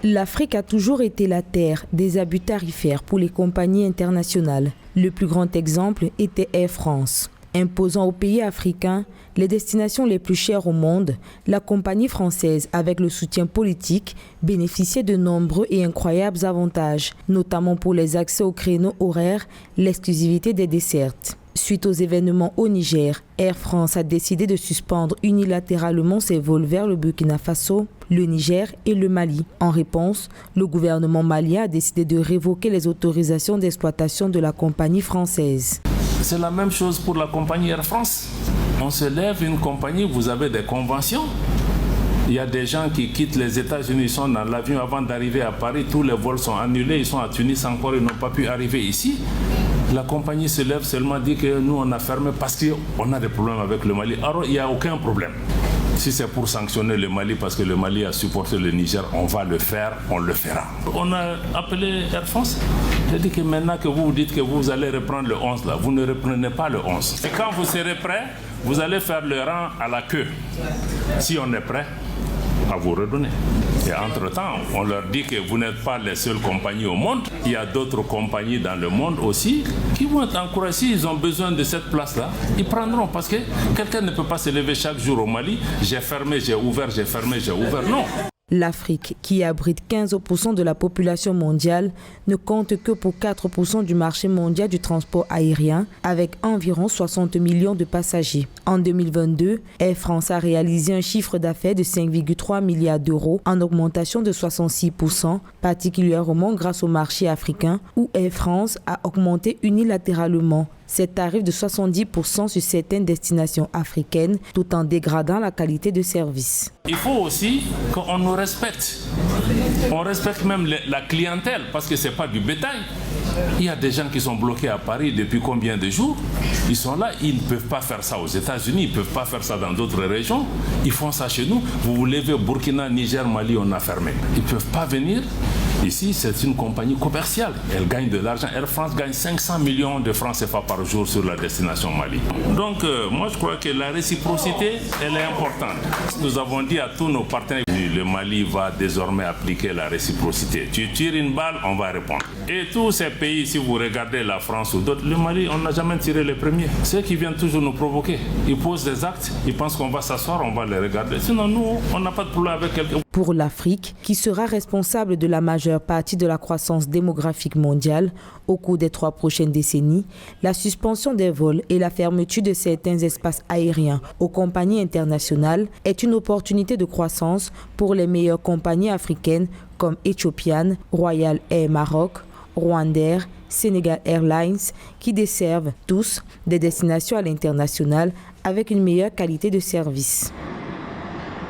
L'Afrique a toujours été la terre des abus tarifaires pour les compagnies internationales. Le plus grand exemple était Air France. Imposant aux pays africains les destinations les plus chères au monde, la compagnie française, avec le soutien politique, bénéficiait de nombreux et incroyables avantages, notamment pour les accès aux créneaux horaires, l'exclusivité des dessertes. Suite aux événements au Niger, Air France a décidé de suspendre unilatéralement ses vols vers le Burkina Faso, le Niger et le Mali. En réponse, le gouvernement malien a décidé de révoquer les autorisations d'exploitation de la compagnie française. C'est la même chose pour la compagnie Air France. On se lève une compagnie, vous avez des conventions. Il y a des gens qui quittent les États-Unis, ils sont dans l'avion avant d'arriver à Paris, tous les vols sont annulés, ils sont à Tunis encore, ils n'ont pas pu arriver ici. La compagnie se lève seulement, dit que nous on a fermé parce qu'on a des problèmes avec le Mali. Alors il n'y a aucun problème. Si c'est pour sanctionner le Mali parce que le Mali a supporté le Niger, on va le faire, on le fera. On a appelé Air France. J'ai dit que maintenant que vous dites que vous allez reprendre le 11 là, vous ne reprenez pas le 11. Et quand vous serez prêt, vous allez faire le rang à la queue. Si on est prêt, à vous redonner. Et entre-temps, on leur dit que vous n'êtes pas les seules compagnies au monde. Il y a d'autres compagnies dans le monde aussi qui vont être encouragées. S'ils ont besoin de cette place-là, ils prendront. Parce que quelqu'un ne peut pas se lever chaque jour au Mali. J'ai fermé, j'ai ouvert, j'ai fermé, j'ai ouvert. Non. L'Afrique, qui abrite 15% de la population mondiale, ne compte que pour 4% du marché mondial du transport aérien, avec environ 60 millions de passagers. En 2022, Air France a réalisé un chiffre d'affaires de 5,3 milliards d'euros, en augmentation de 66%, particulièrement grâce au marché africain, où Air France a augmenté unilatéralement ses tarifs de 70% sur certaines destinations africaines, tout en dégradant la qualité de service. Il faut aussi qu'on nous respecte. On respecte même la clientèle, parce que ce n'est pas du bétail. Il y a des gens qui sont bloqués à Paris depuis combien de jours? Ils sont là, ils ne peuvent pas faire ça aux États-Unis, ils ne peuvent pas faire ça dans d'autres régions. Ils font ça chez nous. Vous vous levez au Burkina, Niger, Mali, on a fermé. Ils ne peuvent pas venir. Ici, c'est une compagnie commerciale. Elle gagne de l'argent. Air France gagne 500 millions de francs CFA par jour sur la destination Mali. Donc, moi, je crois que la réciprocité, elle est importante. Nous avons dit à tous nos partenaires, le Mali va désormais appliquer la réciprocité. Tu tires une balle, on va répondre. Et tous ces pays, si vous regardez la France ou d'autres, le Mali, on n'a jamais tiré les premiers. Ceux qui viennent toujours nous provoquer, ils posent des actes, ils pensent qu'on va s'asseoir, on va les regarder. Sinon, nous, on n'a pas de problème avec quelqu'un. Pour l'Afrique, qui sera responsable de la majeure partie de la croissance démographique mondiale au cours des 3 prochaines décennies, la suspension des vols et la fermeture de certains espaces aériens aux compagnies internationales est une opportunité de croissance pour les meilleures compagnies africaines comme Ethiopian, Royal Air Maroc, Rwandair, Senegal Airlines, qui desservent tous des destinations à l'international avec une meilleure qualité de service.